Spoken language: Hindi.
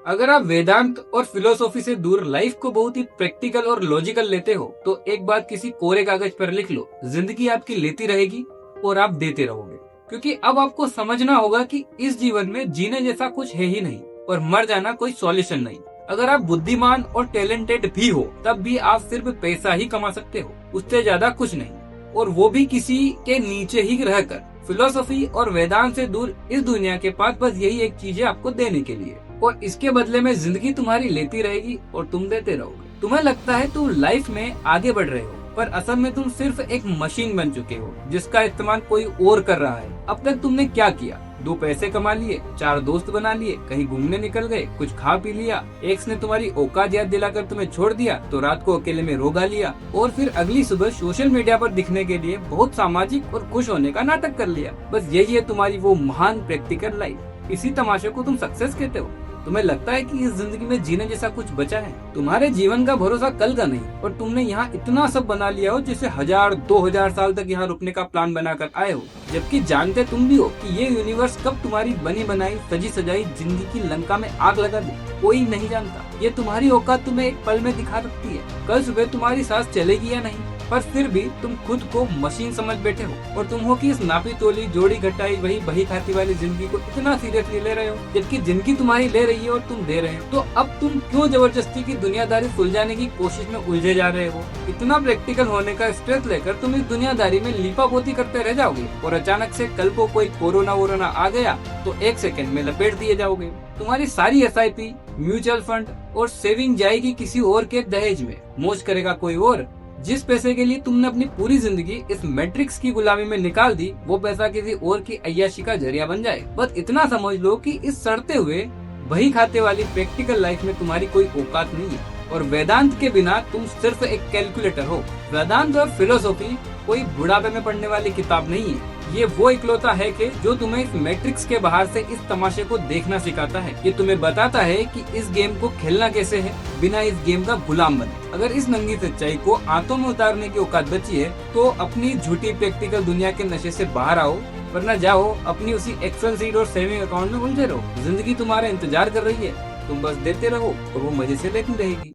अगर आप वेदांत और फिलोसॉफी से दूर लाइफ को बहुत ही प्रैक्टिकल और लॉजिकल लेते हो तो एक बात किसी कोरे कागज पर लिख लो, जिंदगी आपकी लेती रहेगी और आप देते रहोगे। क्योंकि अब आपको समझना होगा कि इस जीवन में जीने जैसा कुछ है ही नहीं और मर जाना कोई सॉल्यूशन नहीं। अगर आप बुद्धिमान और टैलेंटेड भी हो तब भी आप सिर्फ पैसा ही कमा सकते हो, उससे ज्यादा कुछ नहीं, और वो भी किसी के नीचे ही रहकर। फिलोसॉफी और वेदांत से दूर इस दुनिया के पास बस यही एक चीज है आपको देने के लिए, और इसके बदले में जिंदगी तुम्हारी लेती रहेगी और तुम देते रहोगे। तुम्हें लगता है तुम लाइफ में आगे बढ़ रहे हो, पर असल में तुम सिर्फ एक मशीन बन चुके हो जिसका इस्तेमाल कोई और कर रहा है। अब तक तुमने क्या किया? 2 पैसे कमा लिए, 4 दोस्त बना लिए, कहीं घूमने निकल गए, कुछ खा पी लिया, एक्स ने तुम्हारी औकात याद दिलाकर तुम्हें छोड़ दिया तो रात को अकेले में रोगा लिया, और फिर अगली सुबह सोशल मीडिया पर दिखने के लिए बहुत सामाजिक और खुश होने का नाटक कर लिया। बस यही है तुम्हारी वो महान प्रैक्टिकल लाइफ। इसी तमाशे को तुम सक्सेस कहते हो। तुम्हें लगता है कि इस जिंदगी में जीने जैसा कुछ बचा है? तुम्हारे जीवन का भरोसा कल का नहीं, और तुमने यहाँ इतना सब बना लिया हो जिसे 1000-2000 साल तक यहाँ रुकने का प्लान बनाकर आए हो, जबकि जानते तुम भी हो कि ये यूनिवर्स कब तुम्हारी बनी बनाई सजी सजाई जिंदगी की लंका में आग लगा दे, कोई नहीं जानता। ये तुम्हारी औकात तुम्हें एक पल में दिखा सकती है, कल सुबह तुम्हारी सांस चलेगी या नहीं, पर फिर भी तुम खुद को मशीन समझ बैठे हो, और तुम हो कि इस नापी तोली जोड़ी घटाई वही बही खाती वाली जिंदगी को इतना सीरियसली ले रहे हो, जबकि जिंदगी तुम्हारी ले रही है और तुम दे रहे हो। तो अब तुम क्यों जबरदस्ती की दुनियादारी सुलझाने की कोशिश में उलझे जा रहे हो? इतना प्रैक्टिकल होने का स्ट्रेस लेकर तुम इस दुनियादारी में लीपापोती करते रह जाओगे, और अचानक से कल को कोई कोरोना वोरोना आ गया तो 1 सेकंड में लपेट दिए जाओगे। तुम्हारी सारी SIP, म्यूचुअल फंड और सेविंग जाएगी किसी और के दहेज में, मौज करेगा कोई और। जिस पैसे के लिए तुमने अपनी पूरी जिंदगी इस मैट्रिक्स की गुलामी में निकाल दी, वो पैसा किसी और की अय्याशी का जरिया बन जाए। बस इतना समझ लो कि इस सड़ते हुए वही खाते वाली प्रैक्टिकल लाइफ में तुम्हारी कोई औकात नहीं है, और वेदांत के बिना तुम सिर्फ एक कैलकुलेटर हो। वेदांत और फिलोसॉफी कोई बुढ़ापे में पढ़ने वाली किताब नहीं है, ये वो इकलौता है कि जो तुम्हें इस मैट्रिक्स के बाहर से इस तमाशे को देखना सिखाता है। ये तुम्हें बताता है कि इस गेम को खेलना कैसे है बिना इस गेम का गुलाम बने। अगर इस नंगी सच्चाई को आंतों में उतारने की औकात बची है तो अपनी झूठी प्रैक्टिकल दुनिया के नशे से बाहर आओ, वरना जाओ अपनी उसी एक्सेल शीट और सेविंग अकाउंट में उलझे रहो। जिंदगी तुम्हारा इंतजार कर रही है, तुम बस देते रहो और वो मजे से लेती रहेगी।